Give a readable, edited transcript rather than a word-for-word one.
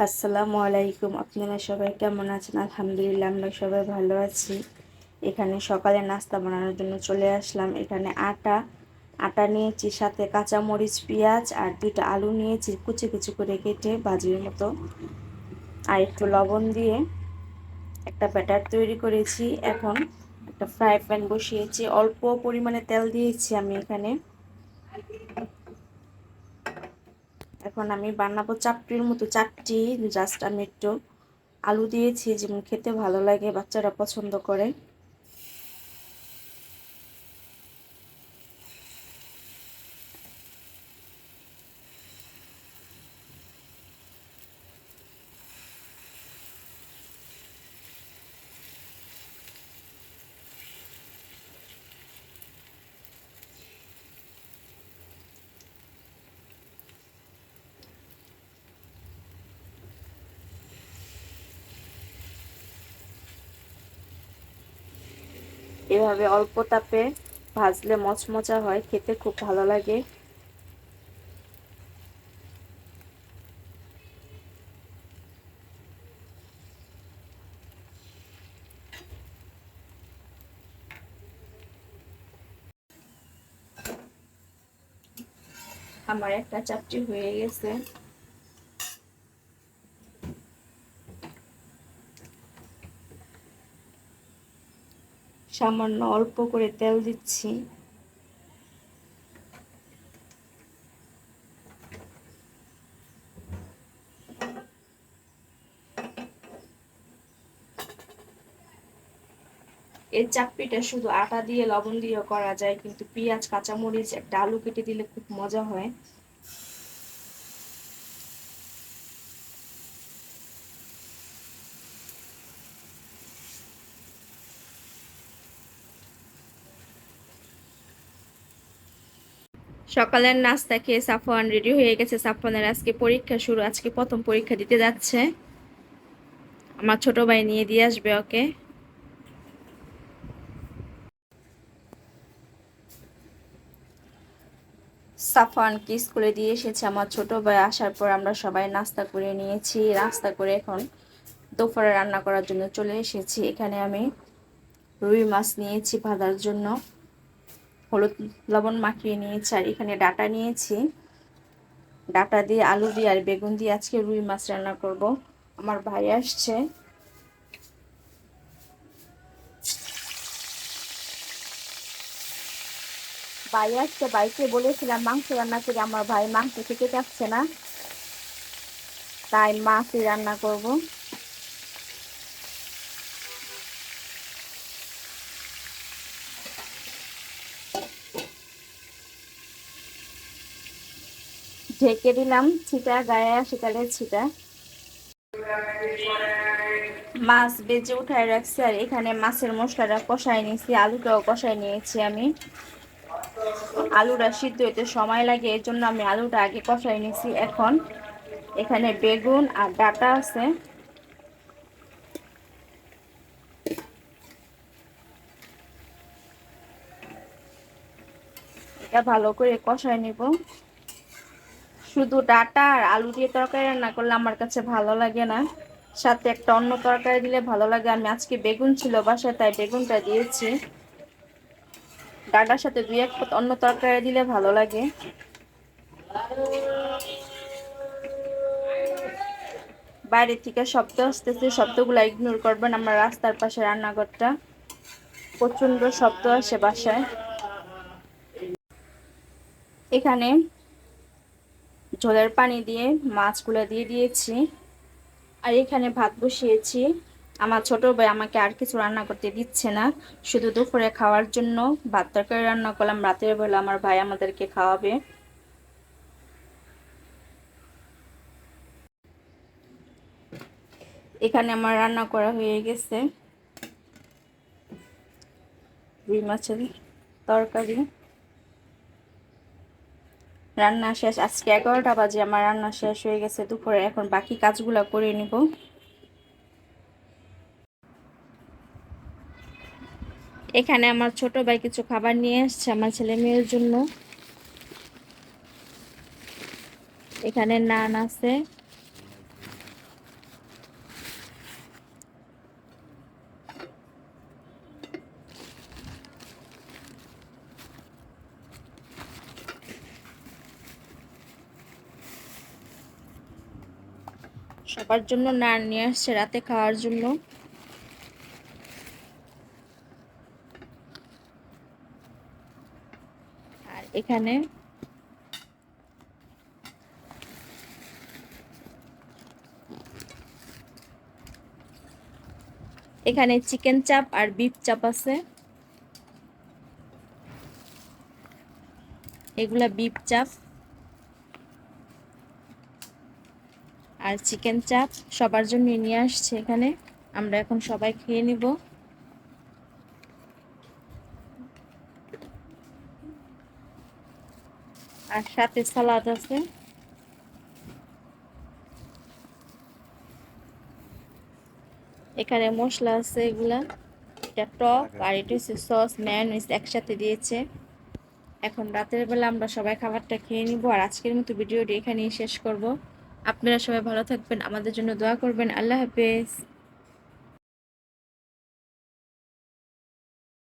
আসসালামু আলাইকুম। আপনারা সবাই কেমন আছেন? আলহামদুলিল্লাহ আমরা সবাই ভালো আছি। এখানে সকালে নাস্তা বানানোর জন্য চলে আসলাম। এখানে আটা নিয়েছি, সাথে কাঁচামরিচ, পেঁয়াজ আর 2টা আলু নিয়েছি কুচি কুচি করে কেটে ভাজির মতো, আর একটু লবণ দিয়ে একটা ব্যাটার তৈরি করেছি। এখন একটা ফ্রাই প্যান বসিয়েছি, অল্প পরিমাণে তেল দিয়েছি আমি এখানে। এখন আমি বানাবো চাপটির মতো চাপটি। জাস্ট আমি একটু আলু দিয়েছি, যেমন খেতে ভালো লাগে, বাচ্চারা পছন্দ করে। এভাবে অল্প তাপে ভাজলে মচমচা হয়, খেতে খুব ভালো লাগে। আমার একটা চাপটি হয়ে গেছে। সামান্য অল্প করে তেল দিচ্ছি। এই চাপটিটা শুধু আটা দিয়ে লবণ দিয়ে করা যায়, কিন্তু পেঁয়াজ, কাঁচামরিচ, একটা আলু কেটে দিলে খুব মজা হয়। সকালের নাস্তা খেয়ে সাফওয়ান রেডি হয়ে গেছে। সাফওয়ানের আজকে পরীক্ষা শুরু, আজকে প্রথম পরীক্ষা দিতে যাচ্ছে। আমার ছোট ভাই নিয়ে দিয়ে আসবে ওকে। সাফওয়ানকে স্কুলে দিয়ে এসেছে আমার ছোট ভাই। আসার পর আমরা সবাই নাস্তা করে নিয়েছি। নাস্তা করে এখন দুপুরে রান্না করার জন্য চলে এসেছি। এখানে আমি রুই মাছ নিয়েছি ভাজার জন্য, হলুদ লবণ মাখিয়ে নিয়েছি। আর এখানে ডাটা নিয়েছি, ডাটা দিয়ে আলু দিয়ে আর বেগুন দিয়ে আজকে রুই মাছ রান্না করব। আমার ভাই আসছে। ভাই আসছে, ভাইকে বলেছিলাম মাংস রান্না করে, আমার ভাই মাংস খেতে চাচ্ছে না, তাই মাছই রান্না করব। ঢেকে দিলাম, ছিটা গায়ে আসে তেলের ছিটা। মাছ বেজে উঠায় রাখছি, আর এখানে মাছের মশলাটা কষাই নিয়েছি, আলুটাও কষাই নিয়েছি আমি। আলুটা সিদ্ধ হইতে সময় লাগে, এর জন্য আমি আলুটা আগে কষাই নিয়েছি। এখন এখানে বেগুন আর ডাটা আছে, এটা ভালো করে কষাই নিব। শুধু ডাটা আর আলু দিয়ে তরকারি রান্না করলে আমার কাছে ভালো লাগে না, সাথে একটা অন্য তরকারি দিলে ভালো লাগে। আমি আজকে বেগুন ছিল বাসায়, তাই বেগুনটা দিয়েছি। ডাটার সাথে 2-1 অন্য তরকারি দিলে ভালো লাগে। বাইরে থেকে শব্দ আসতেছে, শব্দগুলো ইগনোর করবেন। আমার রাস্তার পাশে রান্নাঘরটা, প্রচন্ড শব্দ আসে বাসায়। এখানে ঝোলের পানি দিয়ে মাছগুলো দিয়ে দিয়েছি, আর এখানে ভাত বসিয়েছি। আমার ছোট ভাই আমাকে আর কিছু রান্না করতে দিচ্ছে না, শুধু দুপুরে খাওয়ার জন্য ভাত তরকারি রান্না করলাম। রাতের বেলা আমার ভাই আমাদেরকে খাওয়াবে। এখানে আমার রান্না করা হয়ে গেছে রুই মাছের তরকারি। রান্না শেষ, আজকে 11টা বাজে আমার রান্না শেষ হয়ে গেছে দুপুরে। এখন বাকি কাজগুলো করে নিব। এখানে আমার ছোট ভাই কিছু খাবার নিয়ে আসছে আমার ছেলে মেয়ের জন্য। এখানে নান আছে, সবার জন্য নান নিয়ে আসছে রাতে খাওয়ার জন্য। আর এখানে চিকেন চাপ আর বিফ চাপ আছে। এগুলা বিফ চাপ আর চিকেন চাপ সবার জন্য নিয়ে আসছে এখানে। আমরা এখন সবাই খেয়ে নিব। আর সাথে সালাদ আছে। এখানে মশলা আছে এগুলা, এটা টক আর এটা হচ্ছে সস মেয়োনিজ একসাথে দিয়েছে। এখন রাতের বেলা আমরা সবাই খাবারটা খেয়ে নিব। আর আজকের মতো ভিডিওটি এখানেই শেষ করব। আপনারা সবাই ভালো থাকবেন, আমাদের জন্য দোয়া করবেন। আল্লাহ হাফেজ।